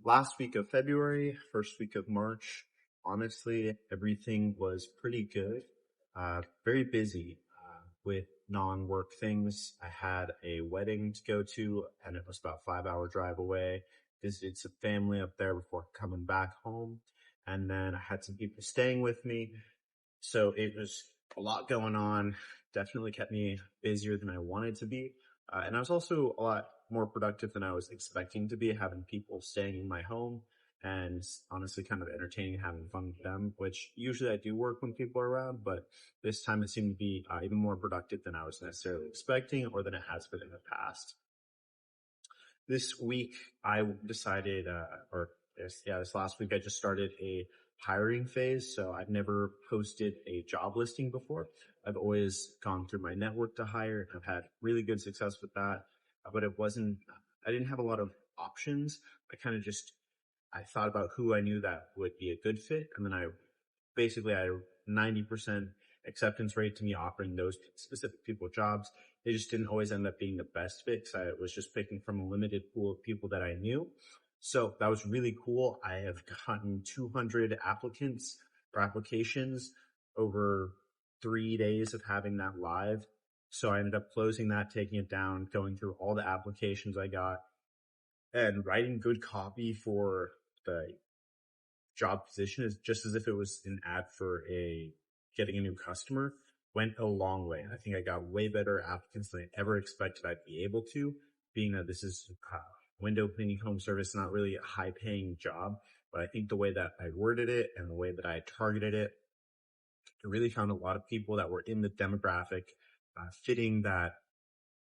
last week of February, first week of March, honestly, everything was pretty good. Very busy with non-work things. I had a wedding to go to, and it was about a 5 hour drive away. Visited some family up there before coming back home. And then I had some people staying with me. So it was a lot going on. Definitely kept me busier than I wanted to be. And I was also a lot more productive than I was expecting to be, having people staying in my home and honestly kind of entertaining and having fun with them, which usually I do work when people are around, but this time it seemed to be even more productive than I was necessarily expecting or than it has been in the past. This week I decided, this last week I just started a hiring phase. So I've never posted a job listing before. I've always gone through my network to hire, and I've had really good success with that. But I didn't have a lot of options. I thought about who I knew that would be a good fit. And then I had a 90% acceptance rate to me offering those specific people jobs. They just didn't always end up being the best fit because I was just picking from a limited pool of people that I knew. So that was really cool. I have gotten 200 applicants or applications over 3 days of having that live. So I ended up closing that, taking it down, going through all the applications I got, and writing good copy for the job position is just as if it was an ad for getting a new customer went a long way. I think I got way better applicants than I ever expected I'd be able to, being that this is window cleaning home service, not really a high paying job. But I think the way that I worded it and the way that I targeted it, I really found a lot of people that were in the demographic fitting that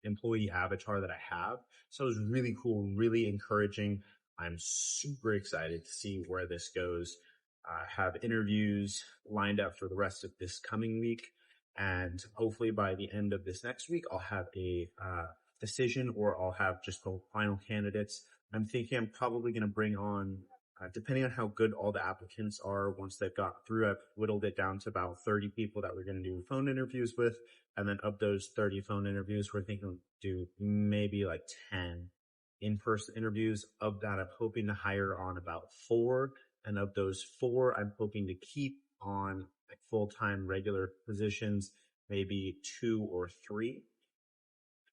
employee avatar that I have. So it was really cool, really encouraging. I'm super excited to see where this goes. I have interviews lined up for the rest of this coming week. And hopefully by the end of this next week, I'll have a decision, or I'll have just the final candidates. I'm thinking I'm probably going to bring on, depending on how good all the applicants are, once they've got through, I've whittled it down to about 30 people that we're going to do phone interviews with. And then of those 30 phone interviews, we're thinking we'll do maybe like 10 in-person interviews. Of that, I'm hoping to hire on about 4. And of those 4, I'm hoping to keep on like full-time regular positions, maybe 2 or 3.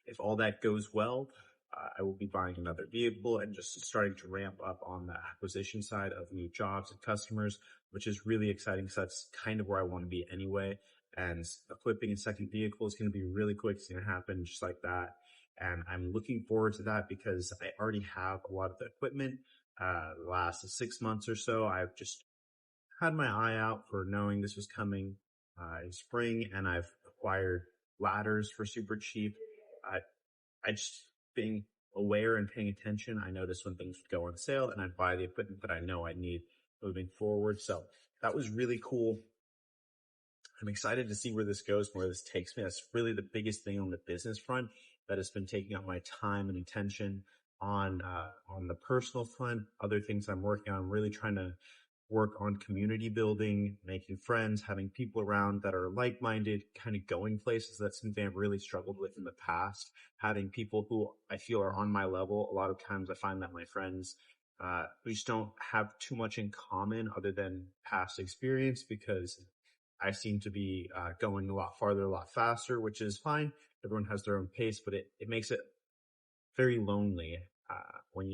If all that goes well, I will be buying another vehicle and just starting to ramp up on the acquisition side of new jobs and customers, which is really exciting because that's kind of where I want to be anyway. And equipping a second vehicle is going to be really quick. It's going to happen just like that. And I'm looking forward to that because I already have a lot of the equipment. The last 6 months or so, I've just had my eye out for knowing this was coming in spring, and I've acquired ladders for super cheap. I just being aware and paying attention, I noticed when things would go on sale, and I'd buy the equipment that I know I need moving forward. So that was really cool. I'm excited to see where this goes, where this takes me. That's really the biggest thing on the business front that has been taking up my time and attention. On the personal front, other things I'm working on, I'm really trying to work on community building, making friends, having people around that are like-minded, kind of going places. That's something I've really struggled with in the past. Having people who I feel are on my level. A lot of times I find that my friends, we just don't have too much in common other than past experience, because I seem to be going a lot farther, a lot faster, which is fine. Everyone has their own pace, but it makes it very lonely when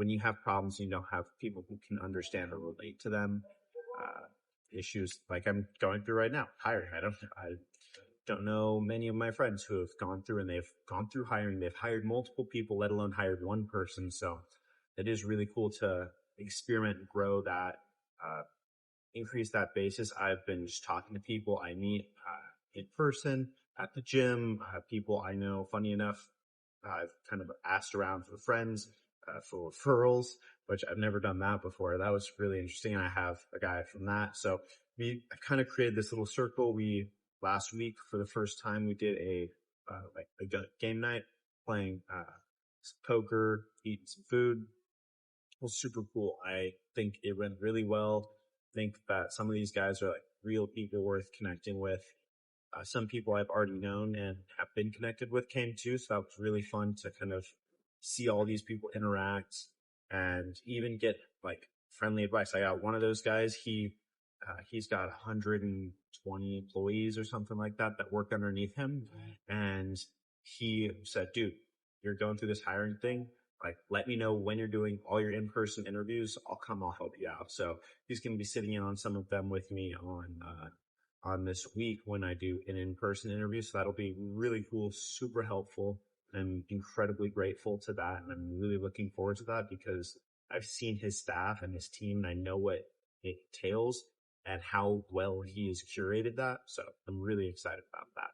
you have problems and you don't have people who can understand or relate to them. Issues like I'm going through right now, hiring. I don't know many of my friends who have gone through, and they've gone through hiring. They've hired multiple people, let alone hired one person. So it is really cool to experiment and grow that, increase that basis. I've been just talking to people I meet in person at the gym, people I know. Funny enough, I've kind of asked around for friends, for referrals, which I've never done that before. That was really interesting. And I have a guy from that. So I kind of created this little circle. Last week, for the first time, we did a game night, playing some poker, eating some food. It was super cool. I think it went really well. I think that some of these guys are like real people worth connecting with. Some people I've already known and have been connected with came too. So that was really fun to kind of see all these people interact, and even get like friendly advice. I got one of those guys. He's got 120 employees or something like that that work underneath him. And he said, dude, you're going through this hiring thing. Like, let me know when you're doing all your in-person interviews. I'll help you out. So he's going to be sitting in on some of them with me on this week when I do an in-person interview. So that'll be really cool, super helpful. I'm incredibly grateful to that. And I'm really looking forward to that because I've seen his staff and his team and I know what it entails and how well he has curated that. So I'm really excited about that.